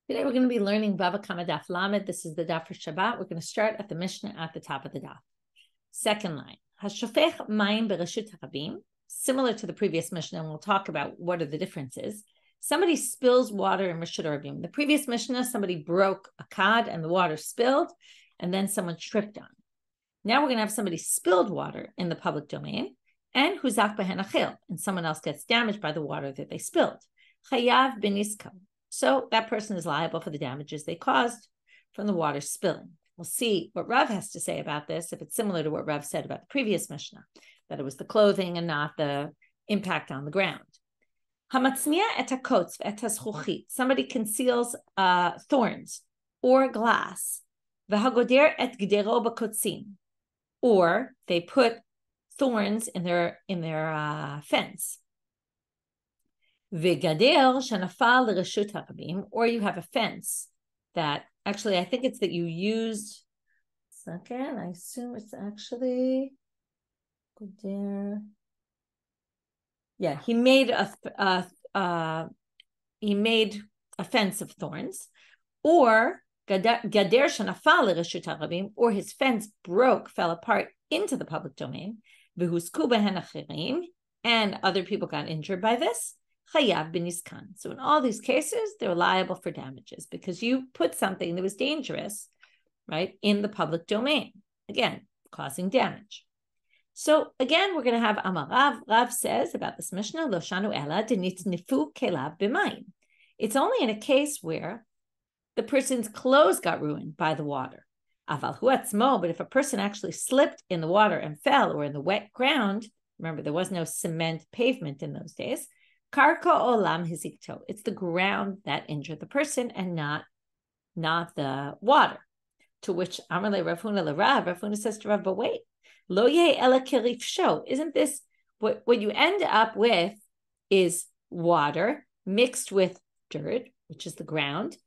Today we're going to be learning Bava Kamma Daf Lamed. This is the Daf for Shabbat. We're going to start at the Mishna at the top of the Daf. Second line, Hashofech mayim bereshut harabim. Similar to the previous Mishna, and we'll talk about what are the differences. Somebody spills water in Reshut Harabim. The previous Mishna, somebody broke a cod and the water spilled, and then someone tripped on. Now we're going to have somebody spilled water in the public domain, and huzak behen achil, and someone else gets damaged by the water that they spilled. Chayav beniskam. So that person is liable for the damages they caused from the water spilling. We'll see what Rav has to say about this, if it's similar to what Rav said about the previous Mishnah, that it was the clothing and not the impact on the ground. Somebody conceals thorns or glass. Or they put thorns in their fence. Or you have a fence that actually, I think it's that you used. Second, I assume it's actually there. Yeah, he made a fence of thorns, or gader shenafal l'reshut harabim, or his fence fell apart into the public domain. V'husku behen achirim, and other people got injured by this. Chayav b'niskan. So in all these cases, they're liable for damages because you put something that was dangerous, right, in the public domain. Again, causing damage. So again, we're going to have Amar Rav says about this Mishnah, Lo shanu ela denitnifu kelav b'mayim. It's only in a case where the person's clothes got ruined by the water. Aval hu atzmo, but if a person actually slipped in the water and fell, or in the wet ground, remember there was no cement pavement in those days, Karka olam hizikto. It's the ground that injured the person and not the water. To which Amarle Rav Huna says to Rav, but wait, lo yeh ela kerif sho. Isn't this what you end up with is water mixed with dirt, which is the ground,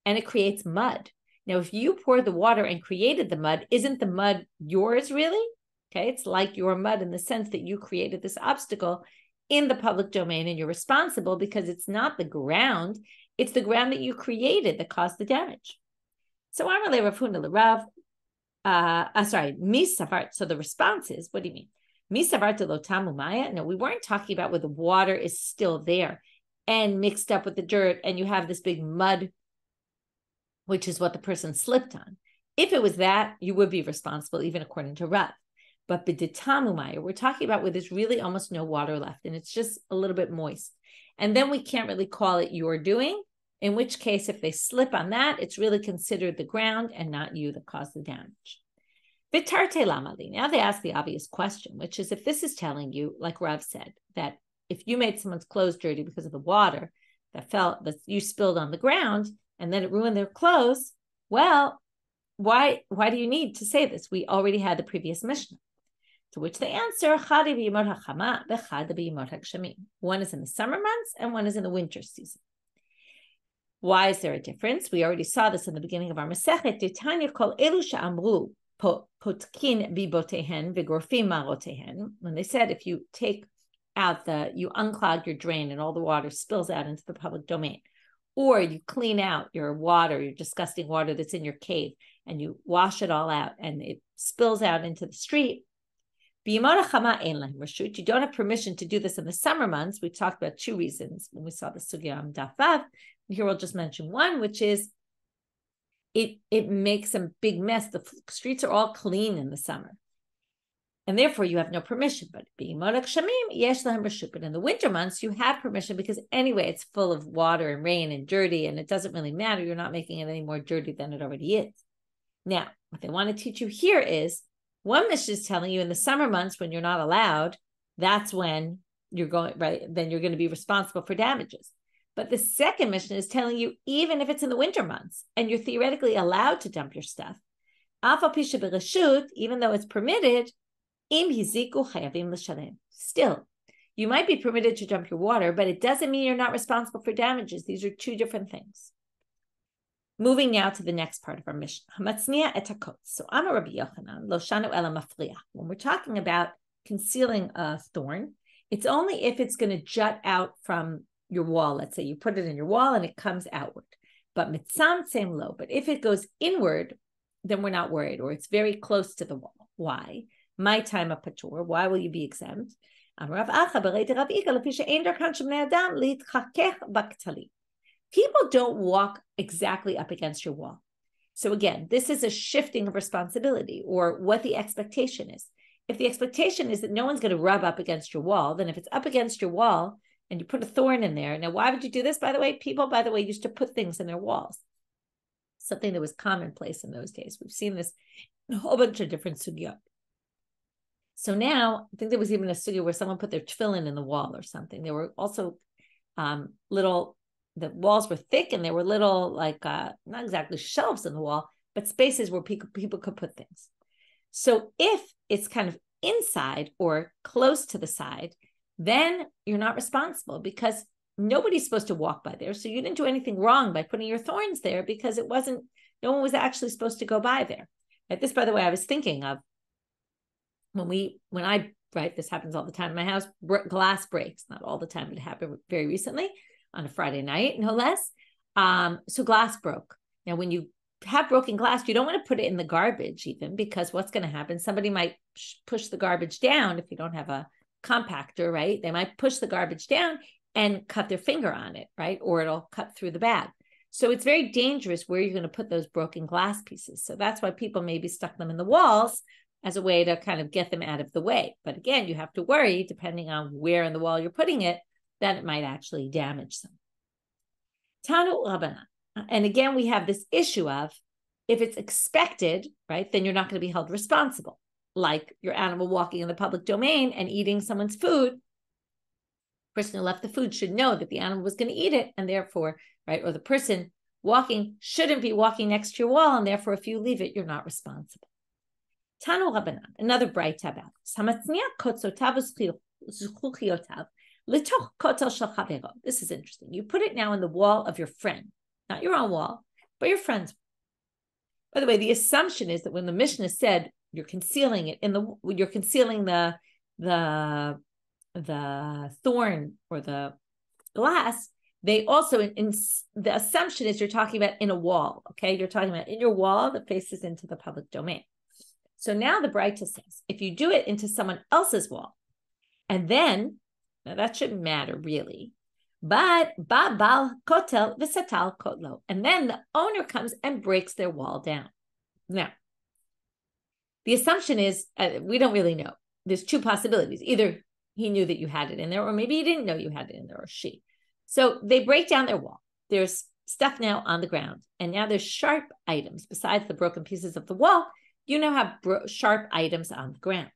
and it creates mud. Now, if you poured the water and created the mud, isn't the mud yours really? Okay, it's like your mud in the sense that you created this obstacle in the public domain, and you're responsible because it's not the ground, it's the ground that you created that caused the damage. So Amarle Rav Huna l'Rav, misavart. So the response is, what do you mean? Misavart lo tamu maya? No, we weren't talking about where the water is still there and mixed up with the dirt, and you have this big mud, which is what the person slipped on. If it was that, you would be responsible, even according to Rav. But b'ditamu maya, we're talking about where there's really almost no water left, and it's just a little bit moist. And then we can't really call it your doing, in which case, if they slip on that, it's really considered the ground and not you that caused the damage. V'tarte lamali. Now they ask the obvious question, which is if this is telling you, like Rav said, that if you made someone's clothes dirty because of the water that you spilled on the ground, and then it ruined their clothes, well, why do you need to say this? We already had the previous Mishnah. To which they answer, one is in the summer months and one is in the winter season. Why is there a difference? We already saw this in the beginning of our Masechet. When they said if you take out you unclog your drain and all the water spills out into the public domain, or you clean out your water, your disgusting water that's in your cave, and you wash it all out and it spills out into the street, you don't have permission to do this in the summer months. We talked about two reasons when we saw the Sugya on Daf Vav. Here we'll just mention one, which is it makes a big mess. The streets are all clean in the summer, and therefore you have no permission. But in the winter months, you have permission because anyway, it's full of water and rain and dirty, and it doesn't really matter. You're not making it any more dirty than it already is. Now, what they want to teach you here is, one Mishnah is telling you in the summer months when you're not allowed, that's when you're going, right? Then you're going to be responsible for damages. But the second Mishnah is telling you, even if it's in the winter months and you're theoretically allowed to dump your stuff, even though it's permitted, still, you might be permitted to dump your water, but it doesn't mean you're not responsible for damages. These are two different things. Moving now to the next part of our Mishnah. So I'm a Rabbi Yochanan, lo shanu ela mafriach. When we're talking about concealing a thorn, it's only if it's going to jut out from your wall. Let's say you put it in your wall and it comes outward. But mitzamtzem lo. But if it goes inward, then we're not worried, or it's very close to the wall. Why? My time of patur. Why will you be exempt? People don't walk exactly up against your wall. So again, this is a shifting of responsibility, or what the expectation is. If the expectation is that no one's going to rub up against your wall, then if it's up against your wall and you put a thorn in there, now why would you do this, by the way? People, by the way, used to put things in their walls. Something that was commonplace in those days. We've seen this in a whole bunch of different sugyot. So now, I think there was even a sugya where someone put their tefillin in the wall or something. There were also little, the walls were thick and there were little, like, not exactly shelves in the wall, but spaces where people could put things. So if it's kind of inside or close to the side, then you're not responsible because nobody's supposed to walk by there. So you didn't do anything wrong by putting your thorns there because no one was actually supposed to go by there. Right? This, by the way, I was thinking of this happens all the time in my house, glass breaks, not all the time, it happened very recently on a Friday night, no less. So glass broke. Now, when you have broken glass, you don't want to put it in the garbage even, because what's going to happen? Somebody might push the garbage down if you don't have a compactor, right? They might push the garbage down and cut their finger on it, right? Or it'll cut through the bag. So it's very dangerous where you're going to put those broken glass pieces. So that's why people maybe stuck them in the walls as a way to kind of get them out of the way. But again, you have to worry, depending on where in the wall you're putting it, that it might actually damage them. Tanu Rabbanit. And again, we have this issue of if it's expected, right, then you're not going to be held responsible. Like your animal walking in the public domain and eating someone's food. The person who left the food should know that the animal was going to eat it, and therefore, right, or the person walking shouldn't be walking next to your wall, and therefore, if you leave it, you're not responsible. Tanu Rabbanan, another bright about this is interesting. You put it now in the wall of your friend, not your own wall, but your friend's. By the way, the assumption is that when the Mishna said you're concealing it you're concealing the thorn or the glass, they also the assumption is you're talking about in a wall. Okay, you're talking about in your wall that faces into the public domain. So now the Braita says if you do it into someone else's wall, and then now that shouldn't matter really. But babal kotel v'satal kotlo, and then the owner comes and breaks their wall down. Now, the assumption is we don't really know. There's two possibilities: either he knew that you had it in there, or maybe he didn't know you had it in there, or she. So they break down their wall. There's stuff now on the ground, and now there's sharp items besides the broken pieces of the wall. You now have sharp items on the ground.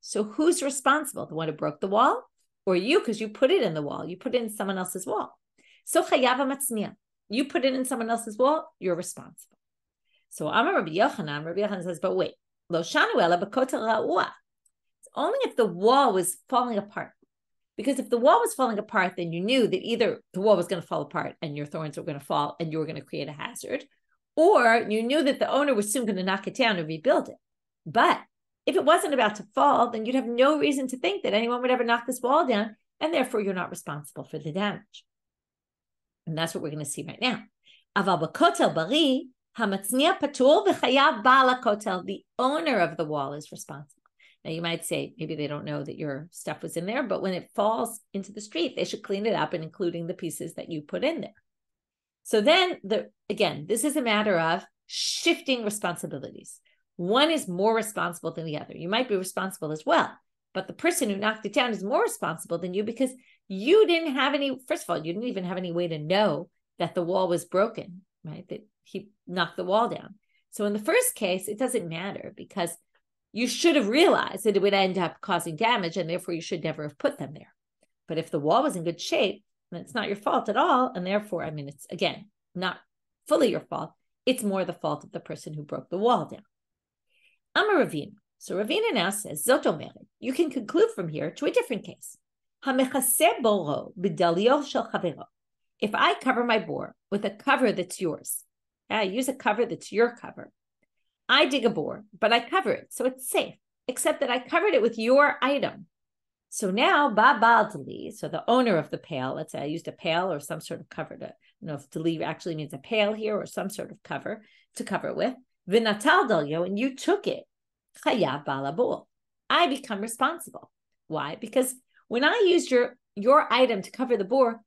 So who's responsible? The one who broke the wall? Or you, because you put it in the wall. You put it in someone else's wall. So you put it in someone else's wall, you're responsible. So Amar Rabbi Yochanan says, but wait, it's only if the wall was falling apart. Because if the wall was falling apart, then you knew that either the wall was going to fall apart and your thorns were going to fall and you were going to create a hazard, or you knew that the owner was soon going to knock it down and rebuild it. But if it wasn't about to fall, then you'd have no reason to think that anyone would ever knock this wall down, and therefore you're not responsible for the damage. And that's what we're going to see right now. The owner of the wall is responsible. Now you might say, maybe they don't know that your stuff was in there, but when it falls into the street, they should clean it up, and including the pieces that you put in there. So then, again, this is a matter of shifting responsibilities. One is more responsible than the other. You might be responsible as well, but the person who knocked it down is more responsible than you because you didn't have first of all, you didn't even have any way to know that the wall was broken, right? That he knocked the wall down. So in the first case, it doesn't matter because you should have realized that it would end up causing damage and therefore you should never have put them there. But if the wall was in good shape, then it's not your fault at all. And therefore, it's, again, not fully your fault. It's more the fault of the person who broke the wall down. Amar Ravina. So Ravina now says, Zot omeret, you can conclude from here to a different case. Hamechaseh boro b'dalio shel chavero. If I cover my bore with a cover that's yours, I use a cover that's your cover. I dig a bore, but I cover it, so it's safe, except that I covered it with your item. So now, Babal Dali, so the owner of the pail, let's say I used a pail or some sort of cover to, if Dali actually means a pail here or some sort of cover to cover it with, Vinatal Dalyo, and you took it, Chayav Balabul. I become responsible. Why? Because when I used your item to cover the bore,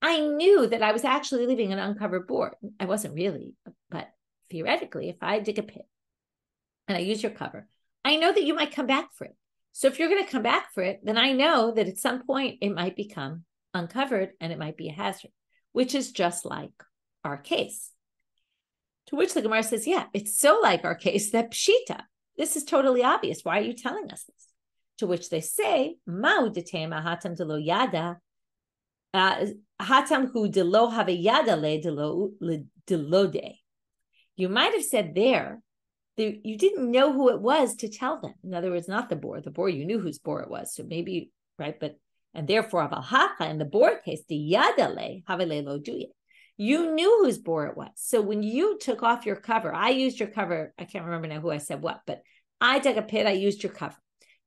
I knew that I was actually leaving an uncovered bore. I wasn't really, but theoretically, if I dig a pit and I use your cover, I know that you might come back for it. So if you're going to come back for it, then I know that at some point it might become uncovered and it might be a hazard, which is just like our case. To which the Gemara says, yeah, it's so like our case that pshita. This is totally obvious. Why are you telling us this? To which they say, Ma'u detema hatam delo yada, hatam hu delo have yada le delo de. You might have said there, you didn't know who it was to tell them. In other words, not the bore. The bore, you knew whose bore it was. So maybe, right? And therefore, in the bore case, the yada le have lo do it. You knew whose bore it was. So when you took off your cover, I used your cover. I can't remember now who I said what, but I dug a pit. I used your cover.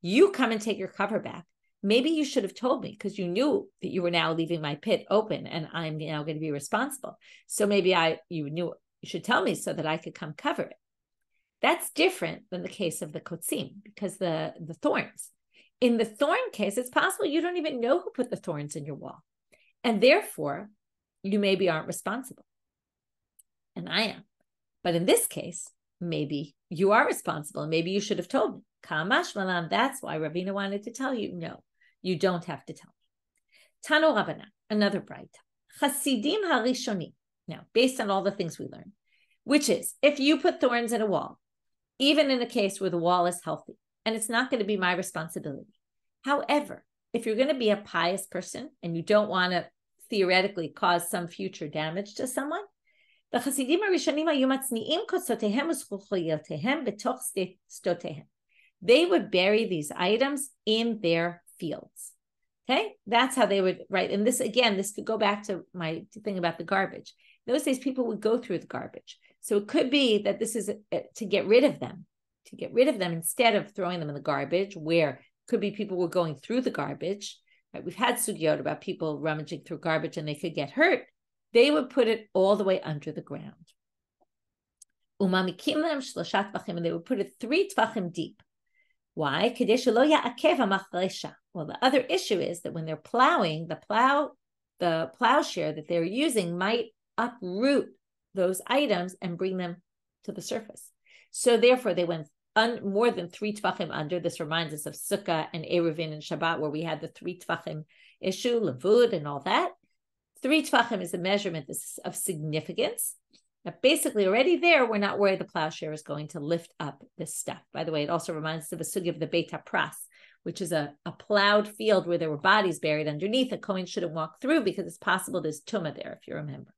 You come and take your cover back. Maybe you should have told me because you knew that you were now leaving my pit open and I'm now going to be responsible. So maybe you knew you should tell me so that I could come cover it. That's different than the case of the conceal because the thorns. In the thorn case, it's possible you don't even know who put the thorns in your wall. And therefore, you maybe aren't responsible. And I am. But in this case, maybe you are responsible. And maybe you should have told me. Kamma, that's why Ravina wanted to tell you. No, you don't have to tell me. Tanu Rabbanit, another bright. Chasidim harishoni. Now, based on all the things we learned, which is, if you put thorns in a wall, even in a case where the wall is healthy, and it's not going to be my responsibility. However, if you're going to be a pious person and you don't want to theoretically cause some future damage to someone, the Chasidim Harishonim hayu matzniim kotzotehem u'zchuchoyotehem betoch stotehem. They would bury these items in their fields. Okay, that's how they would, right? And this, again, this could go back to my thing about the garbage. In those days, people would go through the garbage. So it could be that this is to get rid of them, instead of throwing them in the garbage, where it could be people were going through the garbage. Right? We've had sugyot about people rummaging through garbage and they could get hurt. They would put it all the way under the ground. And they would put it 3 tvachim deep. Why? Well, the other issue is that when they're plowing, the plowshare that they're using might uproot those items and bring them to the surface. So therefore, they went more than 3 tvachim under. This reminds us of Sukkah and Eruvin and Shabbat, where we had the 3 tvachim issue, Lavud and all that. 3 tvachim is a measurement of significance. Now, basically, already there, we're not worried the plowshare is going to lift up this stuff. By the way, it also reminds us of a sugi of the Beit HaPras, which is a plowed field where there were bodies buried underneath. A Kohen shouldn't walk through because it's possible there's tumah there, if you remember.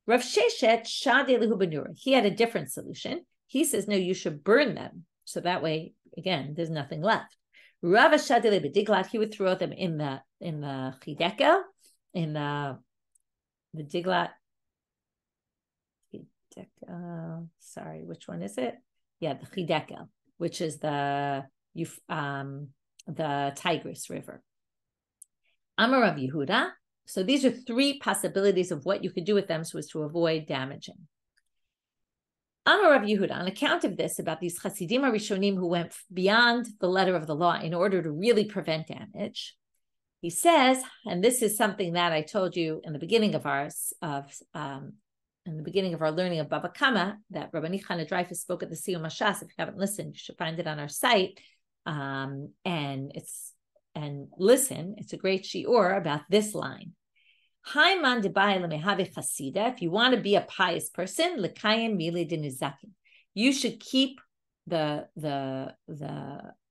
Rav Sheshet Shadelihu Benura. He had a different solution. He says, no, you should burn them. So that way, again, there's nothing left. Rav Shadeli B'diglat, he would throw them in the chidekel, in the diglat. Sorry, which one is it? Yeah, the chidekel, which is the Tigris River. Amar Rav Yehuda. So these are 3 possibilities of what you could do with them so as to avoid damaging. Amar Rav Yehuda, on account of this, about these Chasidim Harishonim who went beyond the letter of the law in order to really prevent damage, he says, and this is something that I told you in the beginning of our learning of Bava Kamma, that Rabbanit Chana Dreyfus spoke at the Siyum Hashas. If you haven't listened, you should find it on our site. It's a great shiur about this line. If you want to be a pious person, you should keep the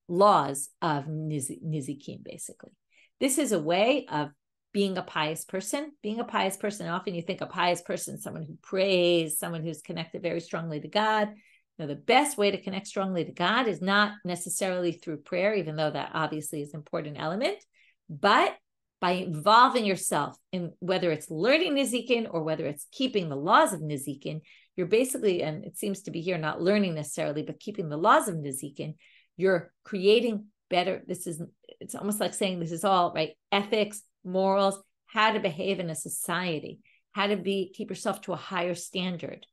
laws of nezikin, basically. This is a way of being a pious person. Being a pious person, often you think a pious person, someone who prays, someone who's connected very strongly to God. Now, the best way to connect strongly to God is not necessarily through prayer, even though that obviously is an important element, but by involving yourself in whether it's learning nezikin or whether it's keeping the laws of nezikin, you're basically, and it seems to be here, not learning necessarily, but keeping the laws of nezikin, you're creating better. This is it's almost like saying this is all, right? Ethics, morals, how to behave in a society, how to keep yourself to a higher standard.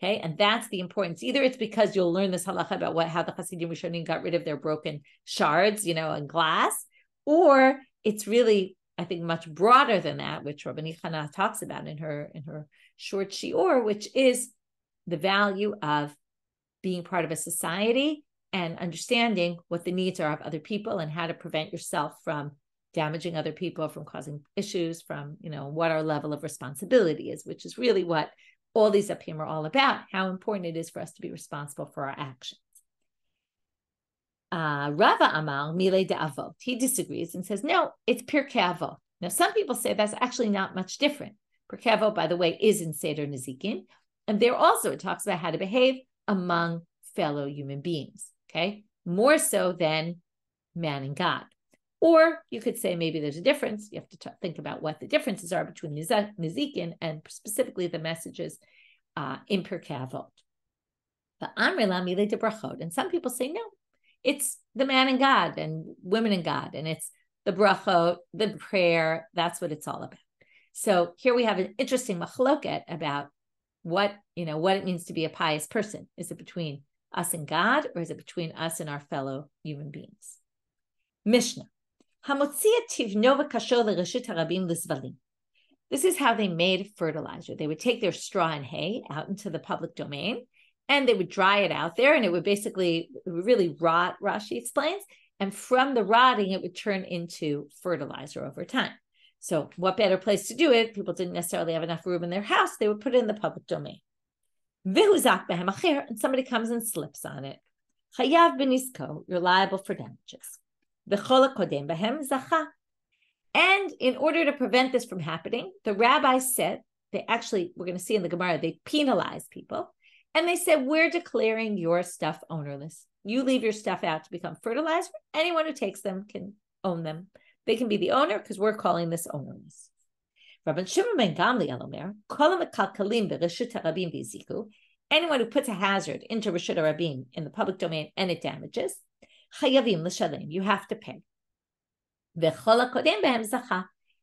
Okay, and that's the importance. Either it's because you'll learn this halacha about how the Hasidim Rishonim got rid of their broken shards, and glass, or it's really, I think, much broader than that, which Rabban Yehuda talks about in her short Shiur, which is the value of being part of a society and understanding what the needs are of other people and how to prevent yourself from damaging other people, from causing issues, from, what our level of responsibility is, which is really what all these up here are all about, how important it is for us to be responsible for our actions. Rava Amar Mile de Avot. He disagrees and says, no, it's Pirkei Avot. Now, some people say that's actually not much different. Pirkei Avot, by the way, is in Seder nezikin. And there also it talks about how to behave among fellow human beings, okay? More so than man and God. Or you could say maybe there's a difference. You have to think about what the differences are between nezikin and specifically the messages in Pirkei Avot. But Amrela Mile de berakhot. And some people say, no, it's the man and God and women and God. And it's the berakhot, the prayer. That's what it's all about. So here we have an interesting machloket about what it means to be a pious person. Is it between us and God, or is it between us and our fellow human beings? Mishna. This is how they made fertilizer. They would take their straw and hay out into the public domain, and they would dry it out there, and it would really rot, Rashi explains, and from the rotting, it would turn into fertilizer over time. So what better place to do it? People didn't necessarily have enough room in their house. They would put it in the public domain. And somebody comes and slips on it. You're liable for damages. And in order to prevent this from happening, the rabbis said, we're going to see in the Gemara, they penalized people. And they said, we're declaring your stuff ownerless. You leave your stuff out to become fertilizer. Anyone who takes them can own them. They can be the owner because we're calling this ownerless. Rabban Shimon ben Gamliel Omer, anyone who puts a hazard into Reshut HaRabim in the public domain and it damages, chayavim l'shalem, you have to pay.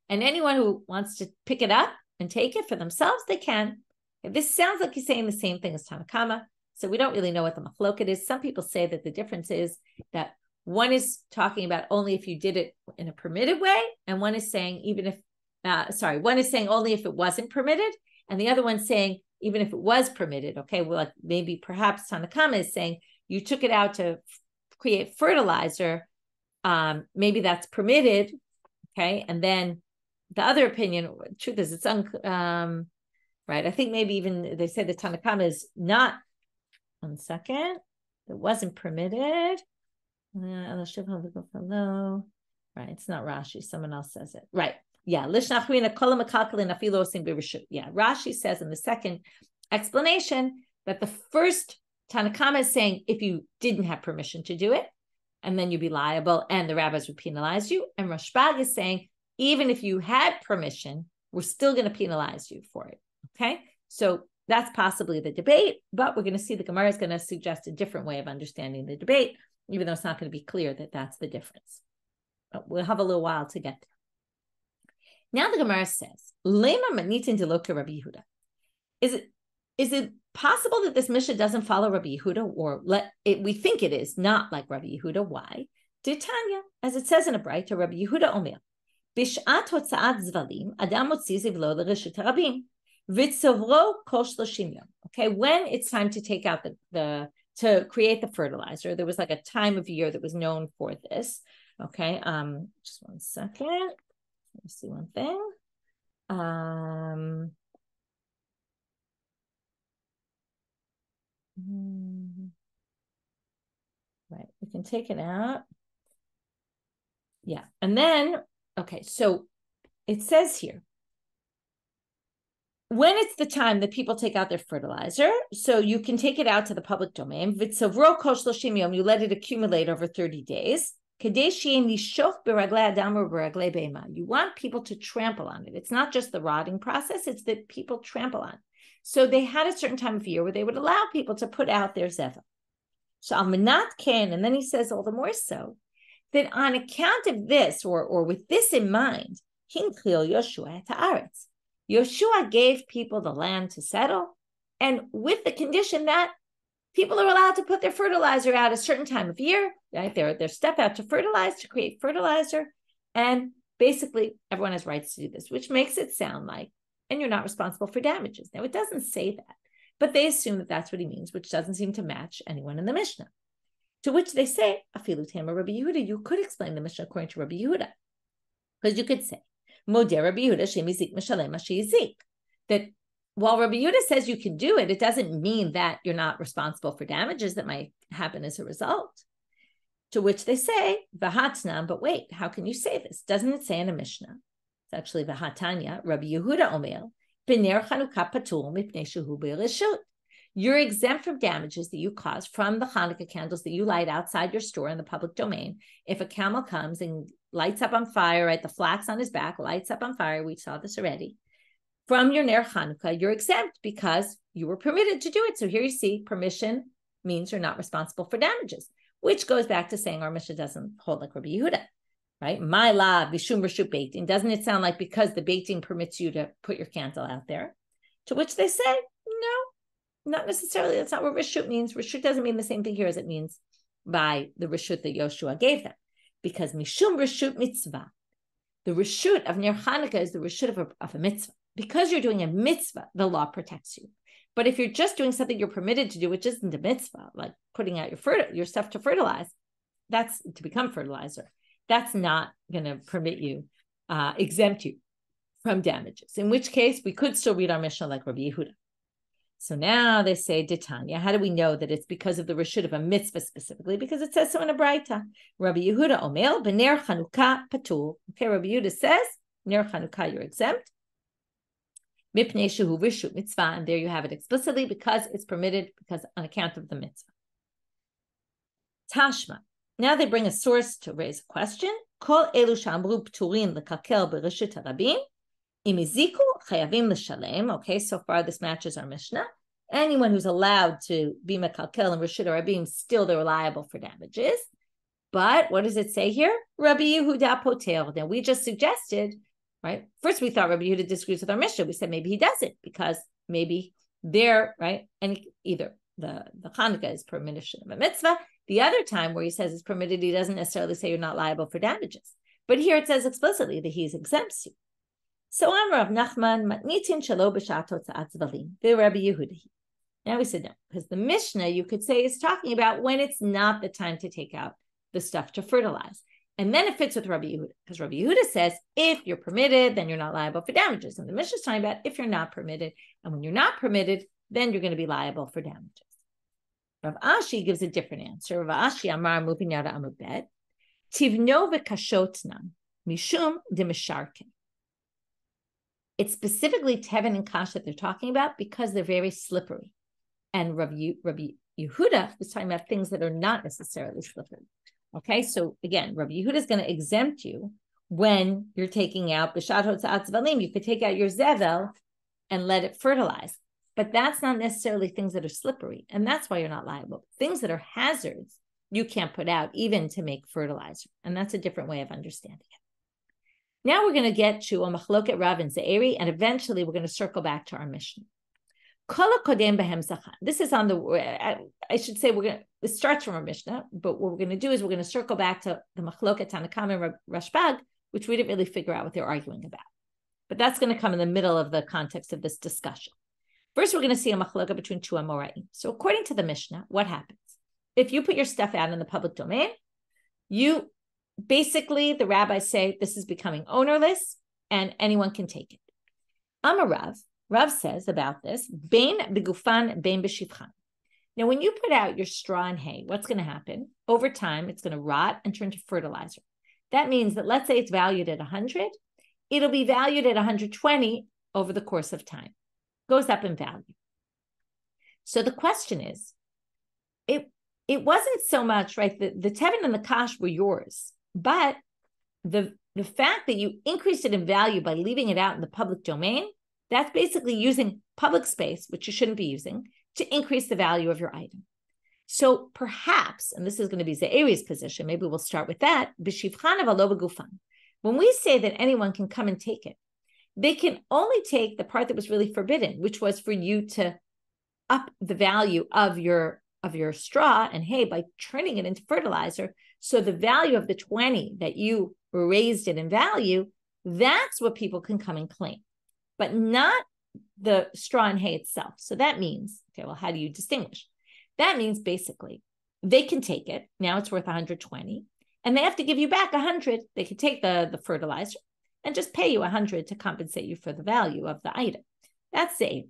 And anyone who wants to pick it up and take it for themselves, they can. This sounds like he's saying the same thing as Kamma, so we don't really know what the machloket is. Some people say that the difference is that one is talking about only if you did it in a permitted way, and one is saying one is saying only if it wasn't permitted, and the other one's saying even if it was permitted. Okay, well, like maybe perhaps Kamma is saying you took it out to create fertilizer, maybe that's permitted, okay, and then the other opinion, truth is, it's right. I think maybe even they say the Kamma is not. One second, it wasn't permitted. Right, it's not Rashi. Someone else says it. Right. Yeah. Yeah. Rashi says in the second explanation that the first Kamma is saying if you didn't have permission to do it, and then you'd be liable, and the rabbis would penalize you. And Rashbag is saying even if you had permission, we're still going to penalize you for it. Okay. So that's possibly the debate, but we're going to see the Gemara is going to suggest a different way of understanding the debate, even though it's not going to be clear that that's the difference. But we'll have a little while to get there. Now the Gemara says, Lema manitin deloka Rabbi Yehuda. Is it possible that this Mishnah doesn't follow Rabbi Yehuda, or we think it is not like Rabbi Yehuda? Why? Tanya, as it says in a bright, to Rabbi Yehuda Omer, Bishat hotzaat zvalim adam motzi zivlo l'reshut harabim. Okay, when it's time to take out to create the fertilizer, there was like a time of year that was known for this. Okay, just one second. Let me see one thing. Right, we can take it out. Yeah, and then okay, so it says here, when it's the time that people take out their fertilizer, so you can take it out to the public domain, you let it accumulate over 30 days. You want people to trample on it. It's not just the rotting process, it's that people trample on it. So they had a certain time of year where they would allow people to put out their zeva. So almanat ken, and then he says all the more so, that on account of this, or with this in mind, Yoshua ta'aretz. Yoshua gave people the land to settle, and with the condition that people are allowed to put their fertilizer out a certain time of year, right? Their step out to fertilize, to create fertilizer, and basically everyone has rights to do this, which makes it sound like, and you're not responsible for damages. Now, it doesn't say that, but they assume that that's what he means, which doesn't seem to match anyone in the Mishnah. To which they say, Afilu Tama Rabbi Yehuda, you could explain the Mishnah according to Rabbi Yehuda. Because you could say, Modeh Rabbi Yehuda shemizik mishalem ashizik. That while Rabbi Yehuda says you can do it, it doesn't mean that you're not responsible for damages that might happen as a result. To which they say, Vahatnam, but wait, how can you say this? Doesn't it say in a Mishnah? It's actually Vahatanya, Rabbi Yehuda Omer, B'ner Chanukah patur mipnei shehu b'reshut. You're exempt from damages that you cause from the Hanukkah candles that you light outside your store in the public domain. If a camel comes and lights up on fire, right, the flax on his back lights up on fire, we saw this already. From your Ner Hanukkah, you're exempt because you were permitted to do it. So here you see, permission means you're not responsible for damages, which goes back to saying our Mishnah doesn't hold like Rabbi Yehuda, right? My la bishum reshut beitin. Doesn't it sound like because the beitin permits you to put your candle out there? To which they say, no. Not necessarily. That's not what reshut means. Reshut doesn't mean the same thing here as it means by the reshut that Yoshua gave them. Because mishum reshut mitzvah, the reshut of Ner Hanukkah is the reshut of a mitzvah. Because you're doing a mitzvah, the law protects you. But if you're just doing something you're permitted to do, which isn't a mitzvah, like putting out your stuff to fertilize, that's to become fertilizer. That's not going to permit you, exempt you from damages. In which case, we could still read our Mishnah like Rabbi Yehuda. So now they say, Ditanya, how do we know that it's because of the reshut of a mitzvah specifically? Because it says so in a braita. Rabbi Yehuda Omer, B'ner Chanukah patur. Okay, Rabbi Yehuda says, Ner Chanukah, you're exempt. Mipnei shehu reshut mitzvah, and there you have it explicitly, because it's permitted, because on account of the mitzvah. Tashma. Now they bring a source to raise a question. Kol elu shamru pturin lekakel bereshut harabim. Okay, so far this matches our Mishnah. Anyone who's allowed to be mekalkel and reshut harabim, still they're liable for damages. But what does it say here? Rabbi Yehuda poter. Now we just suggested, right? First we thought Rabbi Yehuda disagrees with our Mishnah. We said maybe he doesn't, because maybe there, right? And either the Hanukkah is permitted of a mitzvah. The other time where he says it's permitted, he doesn't necessarily say you're not liable for damages. But here it says explicitly that he's exempts you. So I'm Rav Nachman, matnitin shalo b'shato tza'at zvalim, Rabbi Yehuda. Now we said no, because the Mishnah, you could say, is talking about when it's not the time to take out the stuff to fertilize. And then it fits with Rabbi Yehuda, because Rabbi Yehuda says, if you're permitted, then you're not liable for damages. And the Mishnah is talking about if you're not permitted. And when you're not permitted, then you're going to be liable for damages. Rav Ashi gives a different answer. Rav Ashi Amar, moving now to Amud Bet, Tivno v'kashotnam, mishum demisharkin. It's specifically Tevin and Kash that they're talking about because they're very slippery. And Rabbi Yehuda was talking about things that are not necessarily slippery. Okay, so again, Rabbi Yehuda is going to exempt you when you're taking out b'shat hotzat zvalim. You could take out your zevel and let it fertilize. But that's not necessarily things that are slippery. And that's why you're not liable. Things that are hazards, you can't put out even to make fertilizer. And that's a different way of understanding it. Now we're going to get to a machloket Rav and Zeiri, and eventually we're going to circle back to our Mishnah. This is on the, I should say, it starts from our Mishnah, but what we're going to do is we're going to circle back to the machloket Tanakam and Rashbag, which we didn't really figure out what they're arguing about. But that's going to come in the middle of the context of this discussion. First, we're going to see a machloket between two Amoraim. So according to the Mishnah, what happens? If you put your stuff out in the public domain, basically, the rabbis say this is becoming ownerless and anyone can take it. Amarav, Rav says about this, Bein begufan, bein b'shivchan. Now, when you put out your straw and hay, what's going to happen? Over time, it's going to rot and turn to fertilizer. That means that let's say it's valued at 100, it'll be valued at 120 over the course of time. Goes up in value. So the question is, it wasn't so much, right? The Tevin and the Kash were yours. But the fact that you increased it in value by leaving it out in the public domain, that's basically using public space, which you shouldn't be using, to increase the value of your item. So perhaps, and this is going to be Zeiri's position, maybe we'll start with that, b'shivchan v'lo b'gufan. When we say that anyone can come and take it, they can only take the part that was really forbidden, which was for you to up the value of your straw and hay by turning it into fertilizer. So the value of the 20 that you raised it in value, that's what people can come and claim, but not the straw and hay itself. So that means, okay, well, how do you distinguish? That means basically they can take it. Now it's worth 120 and they have to give you back 100. They can take the fertilizer and just pay you 100 to compensate you for the value of the item. That's the aim.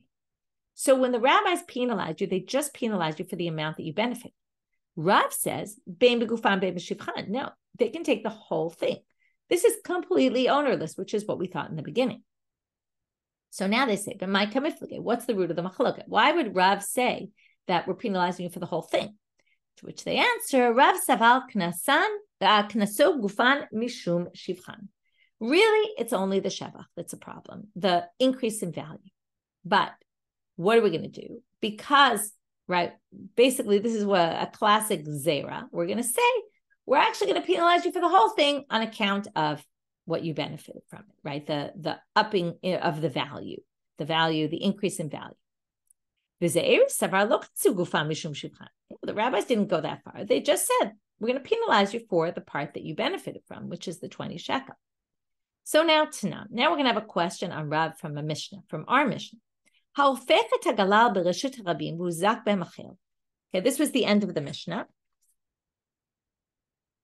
So when the rabbis penalize you, they just penalize you for the amount that you benefit. Rav says, bein begufan bein b'shivchan. No, they can take the whole thing. This is completely ownerless, which is what we thought in the beginning. So now they say, but my kamiflige, what's the root of the machloket? Why would Rav say that we're penalizing you for the whole thing? To which they answer, Rav saval knaso gufan mishum shivchan. Really, it's only the shevach that's a problem, the increase in value. But what are we going to do? Because, right, basically this is what a classic zera. We're going to say, we're actually going to penalize you for the whole thing on account of what you benefited from it, right? The upping of the value, the increase in value. The rabbis didn't go that far. They just said, we're going to penalize you for the part that you benefited from, which is the 20 shekel. So now tana. Now we're going to have a question on Rav from a Mishna, from our Mishna. Okay, this was the end of the Mishnah.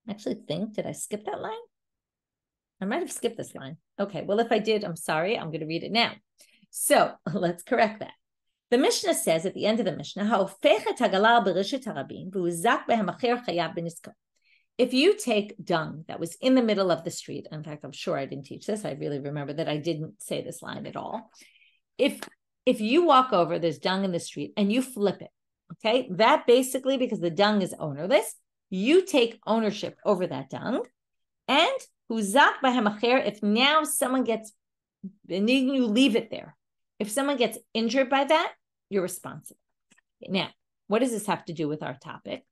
I actually think, did I skip that line? I might have skipped this line. Okay, well, if I did, I'm sorry. I'm going to read it now. So let's correct that. The Mishnah says at the end of the Mishnah, if you take dung that was in the middle of the street, in fact, I'm sure I didn't teach this. I really remember that I didn't say this line at all. If you walk over, there's dung in the street and you flip it, okay? That basically, because the dung is ownerless, you take ownership over that dung. And if now someone gets, and you leave it there. If someone gets injured by that, you're responsible. Now, what does this have to do with our topic?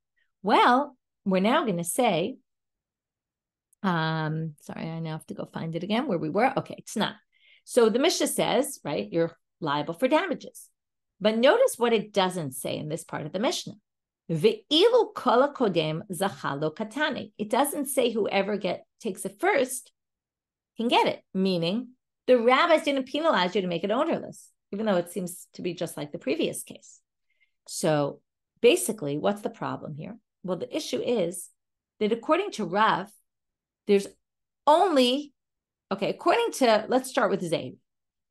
Well, we're now going to say, sorry, I now have to go find it again where we were. Okay, it's not. So the Mishnah says, right, you're liable for damages. But notice what it doesn't say in this part of the Mishnah. Ve'ilu kol hakodem zacha lo katane. It doesn't say whoever takes it first can get it, meaning the rabbis didn't penalize you to make it ownerless, even though it seems to be just like the previous case. So basically, what's the problem here? Well, the issue is that according to Rav, there's only, okay, according to, let's start with Zeiri.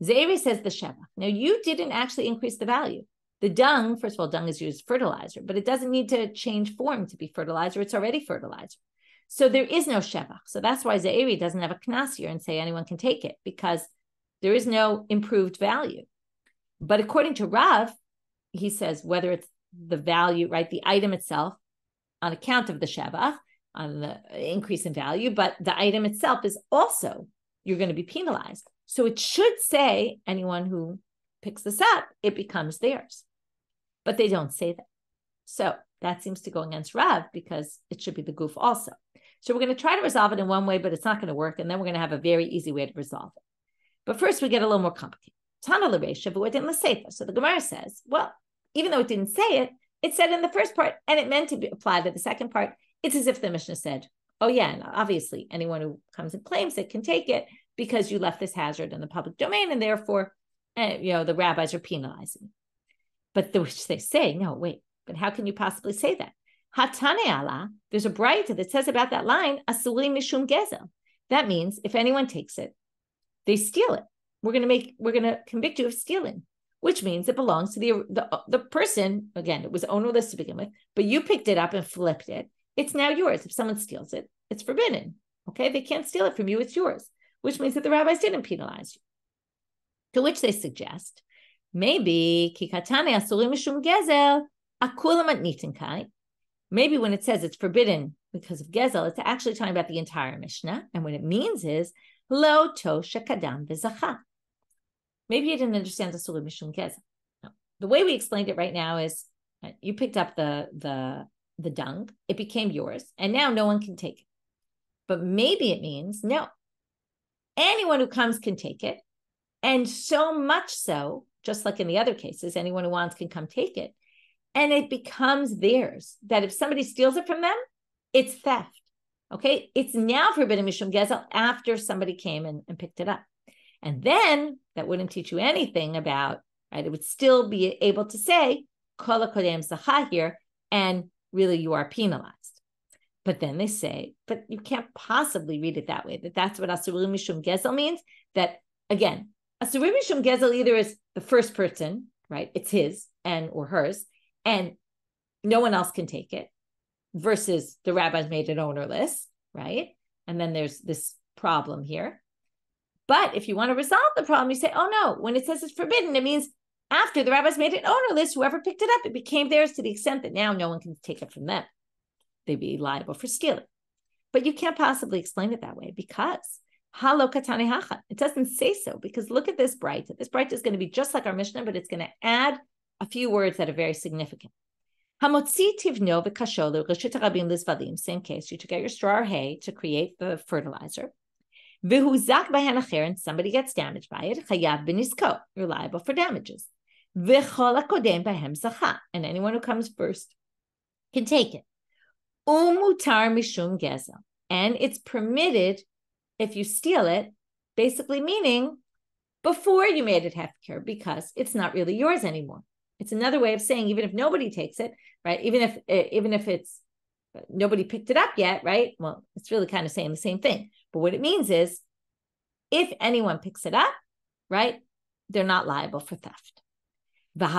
Zeiri says the shevach. Now, you didn't actually increase the value. The dung, first of all, dung is used as fertilizer, but it doesn't need to change form to be fertilizer. It's already fertilizer. So there is no shevach. So that's why Zeiri doesn't have a knas here and say anyone can take it, because there is no improved value. But according to Rav, he says whether it's the value, right, the item itself on account of the shevach, on the increase in value, but the item itself is also, you're going to be penalized. So it should say anyone who picks this up, it becomes theirs. But they don't say that. So that seems to go against Rav because it should be the goof also. So we're going to try to resolve it in one way, but it's not going to work. And then we're going to have a very easy way to resolve it. But first we get a little more complicated. Tana l'reisha v'u'edin l'seifa. So the Gemara says, well, even though it didn't say it, it said in the first part, and it meant to be applied to the second part. It's as if the Mishnah said, oh yeah, and obviously anyone who comes and claims it can take it because you left this hazard in the public domain, and therefore, the rabbis are penalizing. But which they say, no, wait, but how can you possibly say that? Hatane ala, there's a braita that says about that line, asuri mishum gezel. That means if anyone takes it, they steal it. We're going to convict you of stealing, which means it belongs to the person. Again, it was ownerless to begin with, but you picked it up and flipped it. It's now yours. If someone steals it, it's forbidden. Okay, they can't steal it from you. It's yours, which means that the rabbis didn't penalize you. To which they suggest, maybe kikatane asuri mishum gezel akulam atnitinkai. Maybe when it says it's forbidden because of gezel, it's actually talking about the entire Mishnah, and what it means is lo tosha kadam v'zacha. Maybe you didn't understand the asuri mishum gezel. No. The way we explained it right now is Right? You picked up the dung, it became yours, and now no one can take it. But maybe it means no, anyone who comes can take it, and so much so, just like in the other cases, anyone who wants can come take it, and it becomes theirs, that if somebody steals it from them, it's theft. Okay, it's now forbidden mishum gezel after somebody came and picked it up. And then that wouldn't teach you anything about, right? It would still be able to say, kol hakodem zacha here, and really you are penalized. But then they say, but you can't possibly read it that way, that's what asurim mishum gezel means, that again, asurim mishum gezel either is the first person, right? It's his and or hers, and no one else can take it, versus the rabbis made it ownerless, right? And then there's this problem here. But if you want to resolve the problem, you say, oh no, when it says it's forbidden, it means after the rabbis made it ownerless, whoever picked it up, it became theirs to the extent that now no one can take it from them. They'd be liable for stealing. But you can't possibly explain it that way because halo katane hacha. It doesn't say so, because look at this bright. This bright is going to be just like our Mishnah, but it's going to add a few words that are very significant. Hamotzi tivno v'kasholu reshut harabim lizvalim. Same case, you took out your straw or hay to create the fertilizer. V'huzak b'hen acher, and somebody gets damaged by it. Chayav b'nisko, you're liable for damages. V'chol hakodem b'hem zacha, and anyone who comes first can take it. Umutar mishum gezel, and it's permitted if you steal it, basically meaning before you made it hefker, because it's not really yours anymore. It's another way of saying even if nobody takes it, right? Even if it's nobody picked it up yet, right? Well, it's really kind of saying the same thing. But what it means is if anyone picks it up, right, they're not liable for theft. But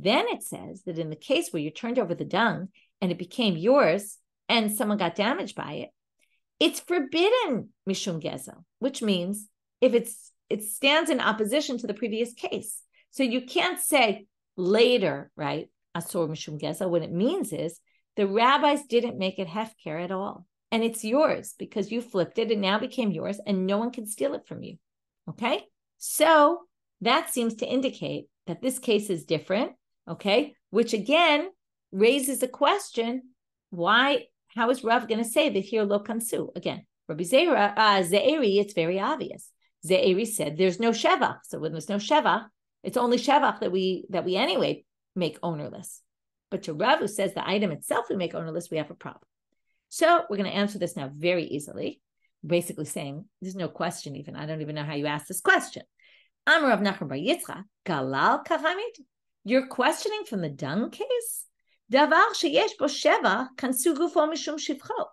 then it says that in the case where you turned over the dung and it became yours and someone got damaged by it, it's forbidden mishum gezel, which means if it stands in opposition to the previous case. So you can't say later, right, asur mishum gezel. What it means is the rabbis didn't make it hefker at all. And it's yours because you flipped it and now became yours and no one can steal it from you. Okay? So that seems to indicate that this case is different, okay? Which again raises a question, how is Rav going to say that here lo conceal? Again, Rabbi Zeiri, it's very obvious. Zeiri said there's no shevach. So when there's no shevach, it's only shevach that we anyway make ownerless. But to Rav, who says the item itself we make ownerless, we have a problem. So we're going to answer this now very easily, basically saying there's no question even. I don't even know how you ask this question. Amar Rav Nachman bar Yitzchak, galal karamid. You're questioning from the dung case? Davar sheyesh bo sheva kansu gufo mishum shivcho.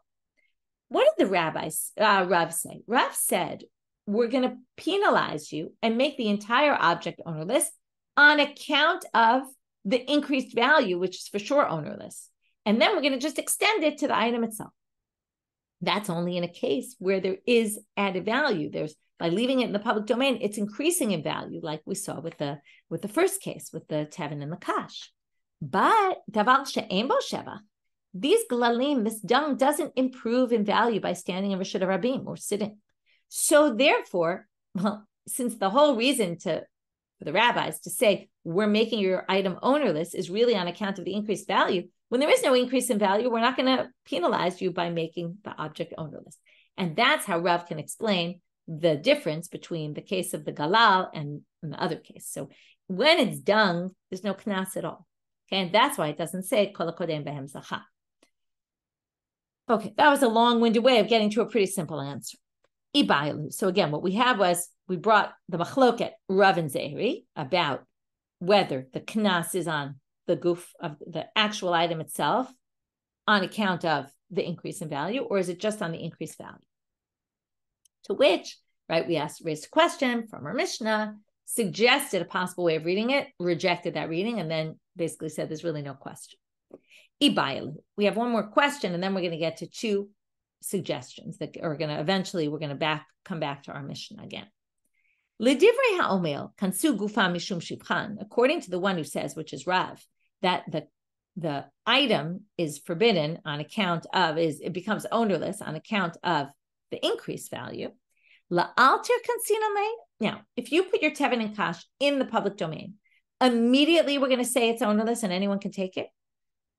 What did the Rav say? Rav said, we're going to penalize you and make the entire object ownerless on account of the increased value, which is for sure ownerless. And then we're going to just extend it to the item itself. That's only in a case where there is added value. By leaving it in the public domain, it's increasing in value, like we saw with the first case, with the tevin and the kash. But davar she'en bo sheva, these glalim, this dung doesn't improve in value by standing in reshut harabim or sitting. So therefore, well, since the whole reason for the rabbis to say we're making your item ownerless is really on account of the increased value, when there is no increase in value, we're not going to penalize you by making the object ownerless. And that's how Rav can explain the difference between the case of the galal and the other case. So when it's dung, there's no knas at all. Okay, and that's why it doesn't say kol hakodem b'hem zacha. Okay, that was a long-winded way of getting to a pretty simple answer. So again, what we had was we brought the machloket Rav and Zeiri about whether the knas is on the goof of the actual item itself on account of the increase in value, or is it just on the increased value? To which, right, we raised a question from our Mishnah, suggested a possible way of reading it, rejected that reading, and then basically said there's really no question. We have one more question, and then we're going to get to two suggestions that are going to eventually, we're going to come back to our Mishnah again. L'divrei ha'omel, kansu gufa mishum shivchan, according to the one who says, which is Rav, that the item is forbidden on account of, it becomes ownerless on account of the increased value. La'alter conceal. Now, if you put your teven and kash in the public domain, immediately we're going to say it's ownerless and anyone can take it.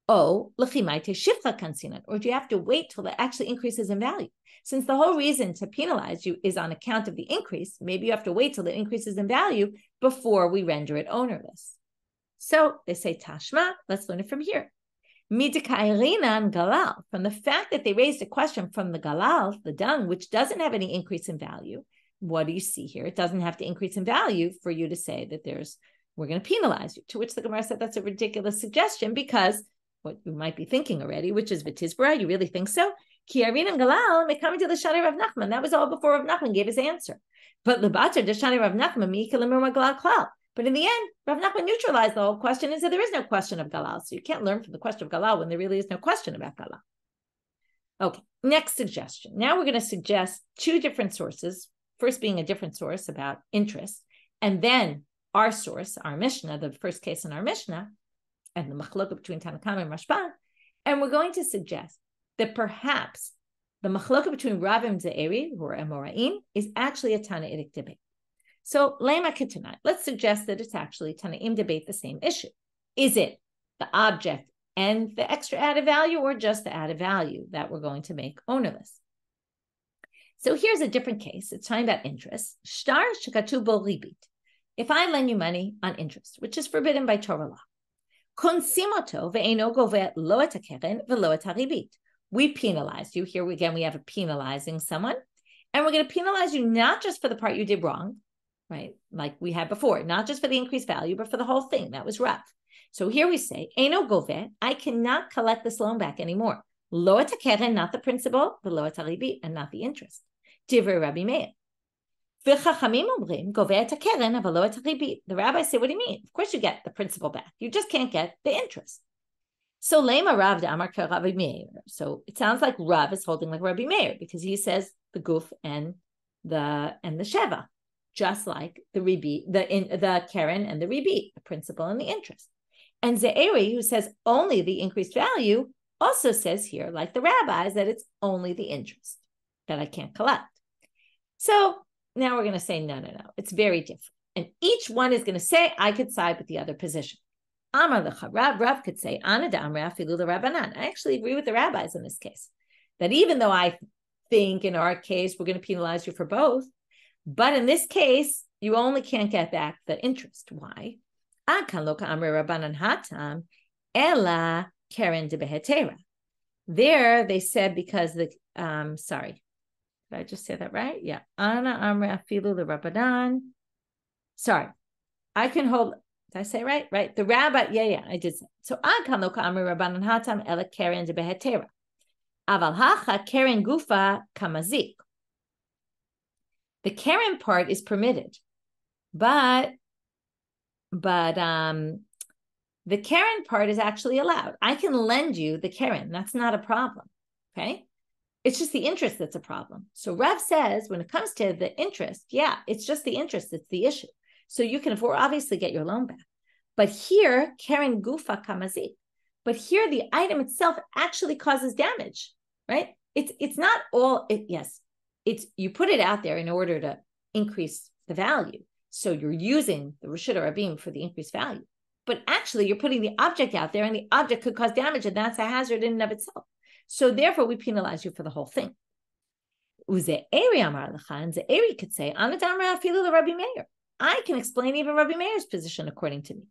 Or do you have to wait till it actually increases in value? Since the whole reason to penalize you is on account of the increase, maybe you have to wait till it increases in value before we render it ownerless. So they say tashma, let's learn it from here. From the fact that they raised a question from the galal, the dung, which doesn't have any increase in value, what do you see here? It doesn't have to increase in value for you to say that we're going to penalize you. To which the Gemara said that's a ridiculous suggestion, because what you might be thinking already, which is V'tizbara, you really think so? Ki Arin and Galal may come into the Shani Rav Nachman. That was all before Rav Nachman gave his answer. But Lebater, the Shani Rav Nachman, mi kalimur Galal klal. But in the end, Rav Nachman neutralized the whole question and said there is no question of Galal. So you can't learn from the question of Galal when there really is no question about Galal. Okay, next suggestion. Now we're going to suggest two different sources. First being a different source about interest, and then our source, our Mishna, the first case in our Mishna, and the machlokah between Kamma and Rabban. And we're going to suggest that perhaps the machlokah between Rav and Zeiri, who are Amoraim, is actually a Tanaitic debate. So, lema ketanai, let's suggest that it's actually Tanaim debate the same issue. Is it the object and the extra added value, or just the added value that we're going to make ownerless? So here's a different case. It's talking about interest. Shtar shekatu bo ribit. If I lend you money on interest, which is forbidden by Torah law, consimoto ve'eno goveh lo et hakeren ve'lo et haribit. We penalize you. Here again, we have a penalizing someone, and we're going to penalize you not just for the part you did wrong, right? Like we had before, not just for the increased value, but for the whole thing. That was rough. So here we say, eno goveh, I cannot collect this loan back anymore. Lo et hakeren, not the principal, ve'lo et haribit, and not the interest. Divrei Rabbi Meir. The rabbis say, what do you mean? Of course you get the principal back. You just can't get the interest. So lema Rav Amar Rabbi Meir. So it sounds like Rav is holding like Rabbi Meir, because he says the guf and the sheva, just like the ribi, the keren and the ribi, the principal and the interest. And Zeiri, who says only the increased value, also says here, like the rabbis, that it's only the interest that I can't collect. So now we're going to say, no. It's very different. And each one is going to say, I could side with the other position. Amar lecha, Rav could say, Ana da'amra afilu l'Rabbanan. I actually agree with the rabbis in this case, that even though I think in our case, we're going to penalize you for both, but in this case, you only can't get back the interest. Why? Akan lo ka'amra Rabbanan hatam, ela keren de behetera. There they said because the, sorry. Did I just say that right? Yeah. Ana amra afilu l'Rabbanan. Sorry. I can hold, did I say right? Right. The rabbi, yeah, I did say. So Akan lo ka'amra Rabbanan hatam ela keren de behetera. Aval hacha keren gufa kamazik. The keren part is permitted, but the keren part is actually allowed. I can lend you the keren. That's not a problem. Okay. It's just the interest that's a problem. So Rav says when it comes to the interest, yeah, it's just the interest that's the issue. So you can obviously get your loan back. But here, keren gufa kamazik. But here the item itself actually causes damage, right? It's not all, yes, it's you put it out there in order to increase the value. So you're using the Reshut Rabim for the increased value. But actually you're putting the object out there and the object could cause damage, and that's a hazard in and of itself. So therefore, we penalize you for the whole thing. Zeiri could say, Rabbi Meir. I can explain even Rabbi Meir's position according to me.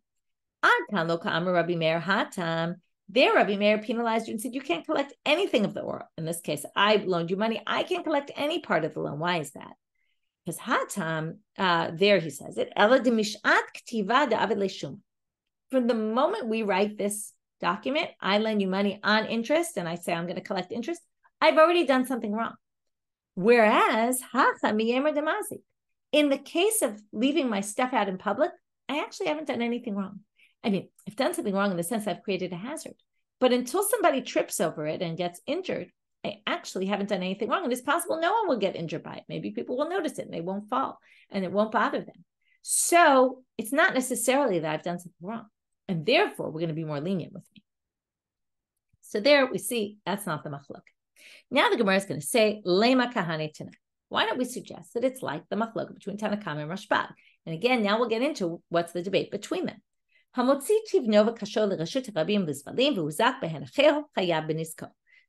There, Rabbi Meir penalized you and said, you can't collect anything of the oral. In this case, I loaned you money. I can't collect any part of the loan. Why is that? Because Hatam, there he says it, from the moment we write this document, I lend you money on interest, and I say I'm going to collect interest, I've already done something wrong. Whereas, in the case of leaving my stuff out in public, I actually haven't done anything wrong. I mean, I've done something wrong in the sense I've created a hazard. But until somebody trips over it and gets injured, I actually haven't done anything wrong. And it's possible no one will get injured by it. Maybe people will notice it and they won't fall and it won't bother them. So it's not necessarily that I've done something wrong. And therefore, we're going to be more lenient with me. So there we see that's not the machlok. Now the Gemara is going to say, Lema kahane tana. Why don't we suggest that it's like the machlokah between Tana Kamma and Rashbag? And again, now we'll get into what's the debate between them.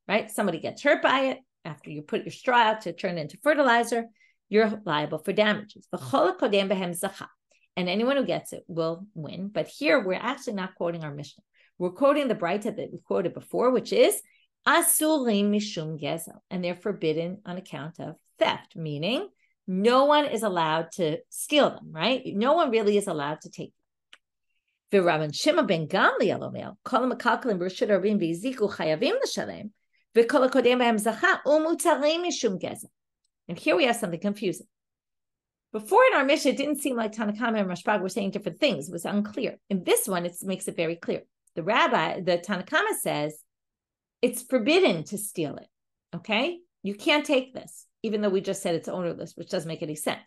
Right? Somebody gets hurt by it. After you put your straw out to turn it into fertilizer, you're liable for damages. And anyone who gets it will win. But here, we're actually not quoting our Mishna. We're quoting the Braita that we quoted before, which is asurim mishum gezel, and they're forbidden on account of theft, meaning no one is allowed to steal them, right? No one really is allowed to take them. Rabban Shimon ben Gamliel omer, kol ha'mekalkelim b'reshut harabim v'yiziku chayavim l'shalem, v'kol ha'kodem b'hem zacha umutarim mishum gezel. And here we have something confusing. Before in our Mishnah, it didn't seem like Tana Kamma and Rashbag were saying different things. It was unclear. In this one, it makes it very clear. The Tana Kamma says, it's forbidden to steal it, okay? You can't take this, even though we just said it's ownerless, which doesn't make any sense.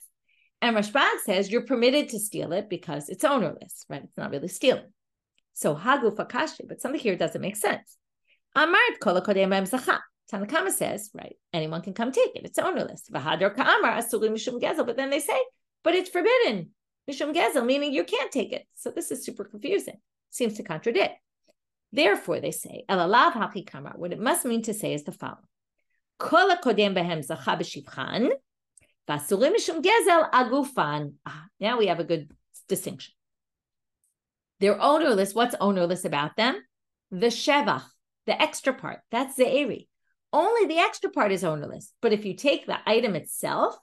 And Rashbag says you're permitted to steal it because it's ownerless, right? It's not really stealing. So hagu fakashi, but something here doesn't make sense. Amart kol hakodem b'hem zacha. Tana Kamma says, right, anyone can come take it. It's ownerless. V'hadar ka'amar asurim mishum gezel. But then they say, but it's forbidden. Mishum gezel, meaning you can't take it. So this is super confusing. Seems to contradict. Therefore, they say, elalav haki kamar. What it must mean to say is the following. Kol hakodem b'hem zacha b'shivchan, v'asurim mishum gezel agufan. Now we have a good distinction. They're ownerless. What's ownerless about them? The shevach, the extra part. That's zeiri. Only the extra part is ownerless. But if you take the item itself,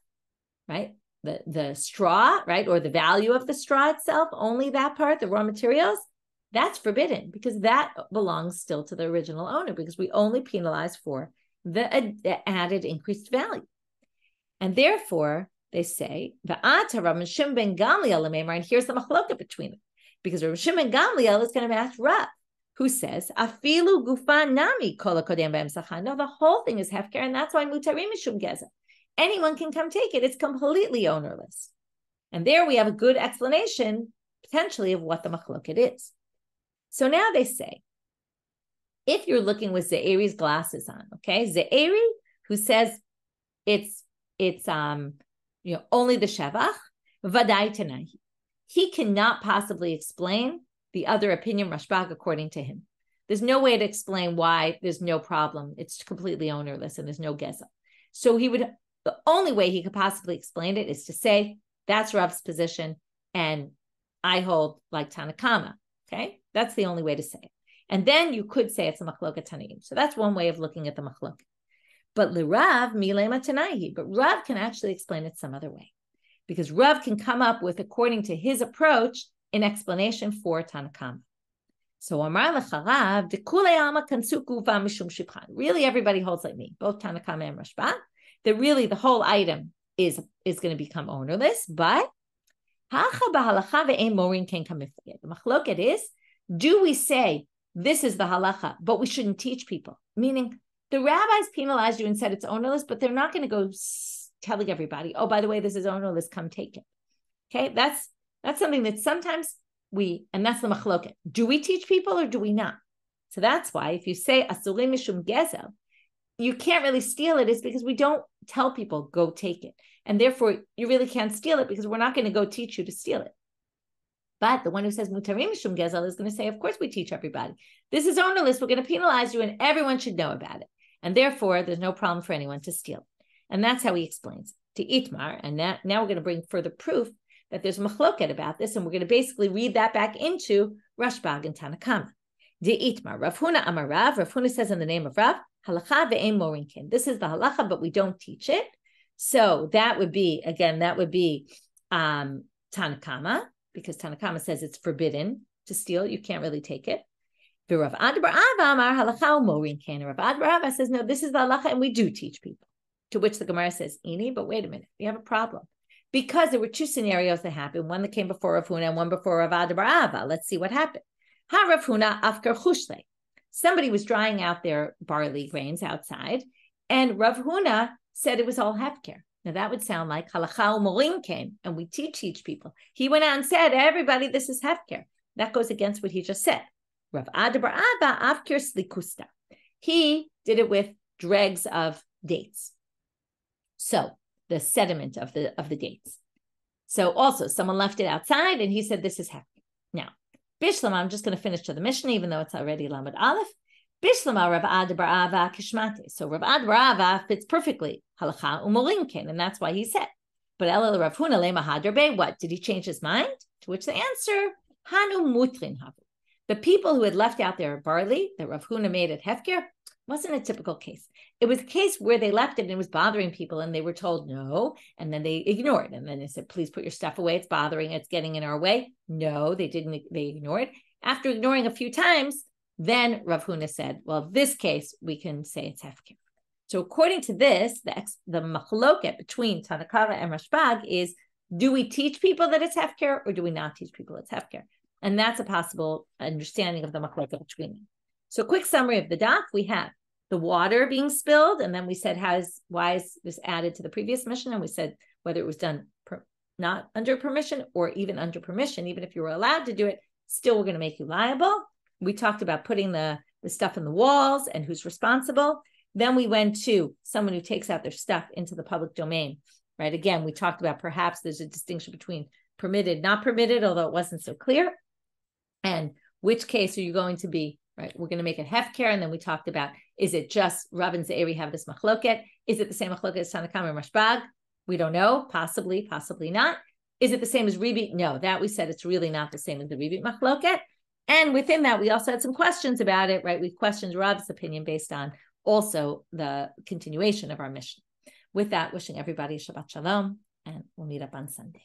right, the straw, right, or the value of the straw itself, only that part, the raw materials, that's forbidden because that belongs still to the original owner because we only penalize for the added increased value. And therefore, they say, Rabban Shimon ben Gamliel, and here's the machloka between them. Because Rabban Shimon ben Gamliel is going to match Rav, who says, Afilu gufan nami kol hakodem b'hem zacha. No, the whole thing is hefker, and that's why mutarim mishum gezel. Anyone can come take it. It's completely ownerless. And there we have a good explanation, potentially, of what the machloket is. So now they say, if you're looking with Zeiri's glasses on, okay, Zeiri, who says it's only the shevach, vadai tanaim. He cannot possibly explain the other opinion, Rashbag, according to him. There's no way to explain why there's no problem. It's completely ownerless and there's no gezel. So the only way he could possibly explain it is to say, that's Rav's position, and I hold like Tana Kamma, okay? That's the only way to say it. And then you could say it's a machloket tanaim. So that's one way of looking at the machloket. But l'Rav milema tanaihi. But Rav can actually explain it some other way. Because Rav can come up with, according to his approach, an explanation for Tana Kamma. So Amar l'charav dekulei alma kansuku va mishum shibchan. Really, everybody holds like me, both Tana Kamma and Rashbag, that really the whole item is going to become ownerless. But hacha b'halacha ve'ein morin ken kamiflei. The machloket is, do we say this is the halacha, but we shouldn't teach people? Meaning, the rabbis penalized you and said it's ownerless, but they're not going to go telling everybody, oh, by the way, this is ownerless, come take it. Okay, that's something that sometimes and that's the machloket. Do we teach people or do we not? So that's why if you say asurim mishum gezel, you can't really steal it, is because we don't tell people, go take it. And therefore, you really can't steal it because we're not going to go teach you to steal it. But the one who says mutarim mishum gezel is going to say, of course we teach everybody. This is ownerless, we're going to penalize you and everyone should know about it. And therefore, there's no problem for anyone to steal. And that's how he explains to Itmar. And now we're going to bring further proof that there's machloket about this, and we're going to basically read that back into Rashbag and Tana Kamma. De Itmar, Rav Huna Amar Rav. Rav Huna says in the name of Rav, halacha ve'ein morinkin. This is the halacha, but we don't teach it. So that would be Tana Kamma, because Tana Kamma says it's forbidden to steal. You can't really take it. The Rav Adbar Ava Amar halacha morinkin. Rav Adbar Ava says, no, this is the halacha, and we do teach people. To which the Gemara says, Ini, but wait a minute, we have a problem. Because there were two scenarios that happened, one that came before Rav Huna and one before Rav Adbar Ava. Let's see what happened. Ha Rav Huna afker chushle. Somebody was drying out their barley grains outside, and Rav Huna said it was all hefker. Now that would sound like halacha u'morinken, and we teach people. He went out and said, everybody, this is hefker. That goes against what he just said. Rav Adbar Ava afker slikusta. He did it with dregs of dates. So the sediment of the dates. So also someone left it outside and he said, this is hefker. Now, Bishlam, I'm just going to finish to the Mishnah, even though it's already Lamed Aleph. Bishlam Rav Ad Barava Kishmate. So Rav Ad Barava fits perfectly. Halacha umolinkin, and that's why he said. But Elel Rav Huna Lema Hadrabe, what? Did he change his mind? To which the answer, Hanu Mutrin Havu. The people who had left out their barley that Rav Huna made at Hefker wasn't a typical case. It was a case where they left it and it was bothering people and they were told no, and then they ignored. And then they said, please put your stuff away. It's bothering, it's getting in our way. No, they didn't, they ignored. After ignoring a few times, then Rav Huna said, well, this case, we can say it's Hefker. So according to this, the machloket between Tanakara and Rashbag is, do we teach people that it's Hefker or do we not teach people it's Hefker? And that's a possible understanding of the machloket between them. So quick summary of the daf, we have the water being spilled, and then we said, why is this added to the previous mission? And we said whether it was done not under permission or even under permission, even if you were allowed to do it, still we're going to make you liable. We talked about putting the stuff in the walls and who's responsible. Then we went to someone who takes out their stuff into the public domain, right? Again, we talked about perhaps there's a distinction between permitted, not permitted, although it wasn't so clear. And which case are you going to be, right? We're going to make it hefker. And then we talked about, is it just Rav and Zeiri have this machloket? Is it the same machloket as Tanakam and Rashbag? We don't know. Possibly, possibly not. Is it the same as Ribit? No, that we said it's really not the same as the Ribit machloket. And within that, we also had some questions about it, right? We questioned Rav's opinion based on also the continuation of our mission. With that, wishing everybody Shabbat Shalom, and we'll meet up on Sunday.